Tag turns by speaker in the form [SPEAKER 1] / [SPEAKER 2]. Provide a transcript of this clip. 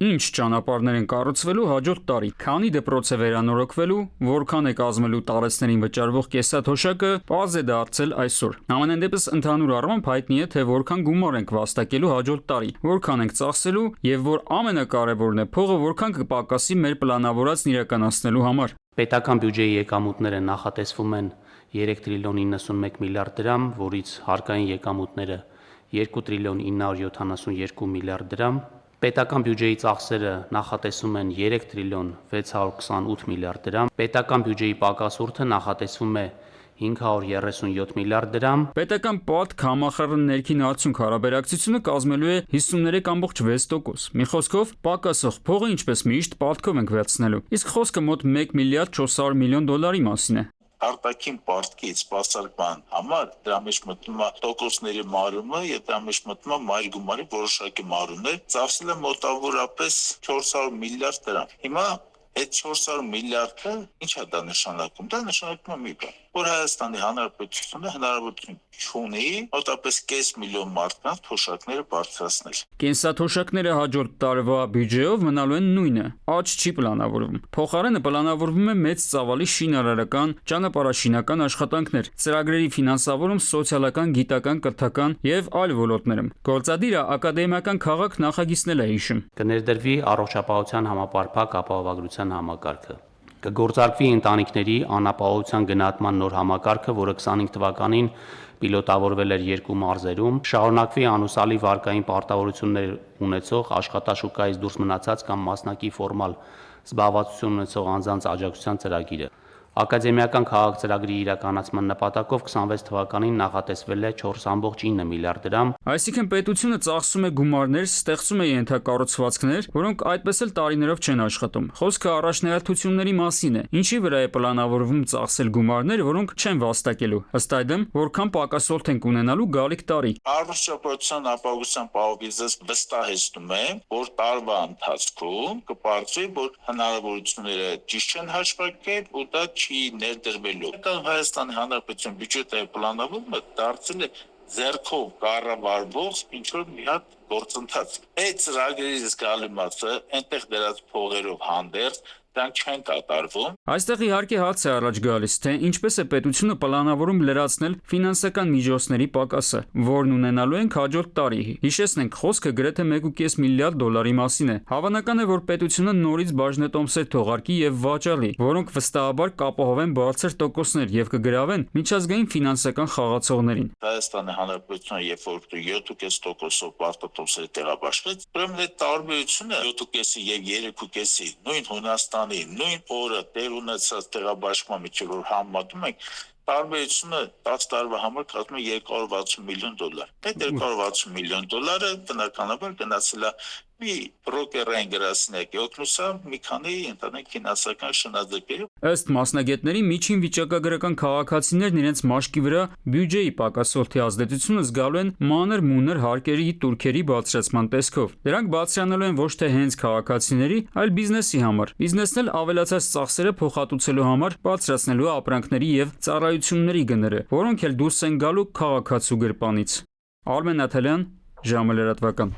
[SPEAKER 1] Ինչ ճանապարհներ են կառուցվելու հաջորդ տարի, քանի դպրոց է վերանորոգվելու, որքան է կազմելու տարեցներին վճարվող կեսաթոշակը, պարզ է դարձել այսօր։ Համենայն դեպս ընդհանուր առմամբ հայտնի է, թե որքան գումար ենք վաստակելու հաջորդ տարի, որքան ենք ծախսելու եւ որ ամենակարևորն է, փողը որքան կպակասի մեր պլանավորածն իրականացնելու համար։
[SPEAKER 2] Պետական բյուջեի եկամուտները նախատեսվում են 3 տրիլիոն 91 միլիարդ դրամ, որից հարկային եկամուտները 2 տրիլիոն 972 միլիարդ դրամ։ Պետական բյուջեի ծախսերը նախատեսվում են 3 տրիլիոն 628 միլիարդ դրամ։ Պետական բյուջեի պակասուրդը նախատեսվում է 537 միլիարդ դրամ։
[SPEAKER 1] Պետական պատք համախառն ներքին արդյունք հարաբերակցությունը կազմելու է 53.6%։ Մի խոսքով, պակասող փողը ինչպես միշտ պատքով ենք վերցնելու։ Իսկ խոսքը մոտ 1 միլիարդ 400 միլիոն դոլարի մասին է։
[SPEAKER 3] Արտաքին պարտքից սպասարկման համար դրա մեջ մտնում է տոկոսների մարումը եւ դրա մեջ մտնում է մայր գումարի որոշակի մարումներ, ծախսել է մոտավորապես 400 միլիարդ դրամ։ Հիմա այդ 400 միլիարդը ի՞նչ է դա նշանակում։ Դա նշանակում է մի բան, որ Հայաստանի Հանրապետությունը հնարավորություն չունի մոտավորապես 500,000 մարդկանց թոշակները բարձրացնել։
[SPEAKER 1] Կենսաթոշակները հաջորդ տարվա բյուջեով մնալու են նույնը, աճ չի պլանավորվում։ Փոխարենը պլանավորվում է մեծ ծավալի շինարարական, ճանապարհաշինական աշխատանքներ, ծրագրերի ֆինանսավորում սոցիալական, գիտական, կրթական եւ այլ ոլորտներում։ Գործադիրը ակադեմիական քաղաք նախագիծնել է հիշում։
[SPEAKER 2] Կներդրվի առողջապահության համապարփակ ապահովագրության համակարգը։ Կգործարկվի ընտանիքների անապահովության գնահատման նոր համակարգը, որը 25 թվականին պիլոտավորվել էր 2 մարզերում, շարունակվի անուսալի վարկային պարտավորություններ ունեցող աշխատաշուկայից դուրս մնացած կամ մասնակի ֆորմալ զբաղվածություն ունեցող անձանց աջակցության ծրագիրը։ Ակադեմիական քաղաք ծրագրի իրականացման նպատակով 26 թվականին նախատեսվել է 4.9 միլիարդ դրամ։
[SPEAKER 1] Այսինքն պետությունը ծախսում է գումարներ, ստեղծում է ենթակառուցվածքներ, որոնք այդպես էլ տարիներով չեն աշխատում։ Խոսքը առաջնահերթությունների մասին է, ինչի վրա է պլանավորվում ծախսել գումարներ, որոնք չեն վաստակելու։ Ըստ այդմ, որքան պակասորդ ենք ունենալու գալիք տարի։
[SPEAKER 3] Առողջապահության ապահովության պահովիզս վստահեցնում է, որ տարվա ընթացքում կպարզվի, որ հնարավորությունները ճիշտ չեն հաշվարկել ու դա չի ներդրվելու։ Հայաստանի Հանրապետության բյուջետը պլանավորումը դարձել է ձեռքով կառավարվող ինչ-որ մի հատ գործընթաց։ Այդ ծրագրերի զգալի մասը այնտեղ դրած փողերով հանդերձ դրանք չեն կատարվում։
[SPEAKER 1] Այստեղ իհարկե հարց է առաջ գալիս, թե ինչպես է պետությունը պլանավորում լրացնել ֆինանսական միջոցների պակասը, որն ունենալու ենք հաջորդ տարի։ Հիշեցնենք, խոսքը գրեթե 1.5 միլիարդ դոլարի մասին է։ Հավանական է, որ պետությունը նորից բաժնետոմսեր թողարկի եւ վաճառի, որոնք վստահաբար կապահովեն բարձր տոկոսներ եւ կգրավեն միջազգային ֆինանսական խաղացողներին։
[SPEAKER 3] Հայաստանի Հանրապետությունը երբ որ 7.5%-ով բարձրատոմսերը տեղաբաշխեց, ուրեմն այդ տարբերությունը 7.5-ի եւ 3.5-ի նույն Հունաստանի նույն օրը տեղ ունեցած տեղաբաշխման միջև որ համեմատում ենք, տարբերությունը 10 տարվա համար կազմում է 260 միլիոն դոլար։ Այդ 260 միլիոն դոլարը բնականաբար գնացել է մի բրոկերային գրասենյակի օգնությամբ մի քանի ընտանիք ֆինանսական շնաձկերի։
[SPEAKER 1] Ըստ մասնագետների, միջին վիճակագրական քաղաքացիներն իրենց մաշկի վրա բյուջեի պակասորդի ազդեցությունը զգալու են մանր-մունր հարկերի տուրքերի բարձրացման տեսքով։ Դրանք բարձրանալու են ոչ թե հենց քաղաքացիների, այլ բիզնեսի համար։ Բիզնեսն էլ ավելացած ծախսերը փոխհատուցելու համար բարձրացնելու ապրանքների եւ ծառայությունների գները, որոնք էլ դուրս են գալու քաղաքացու գրպանից։ Արմեն Նաթալյան, ժամը լրատվական։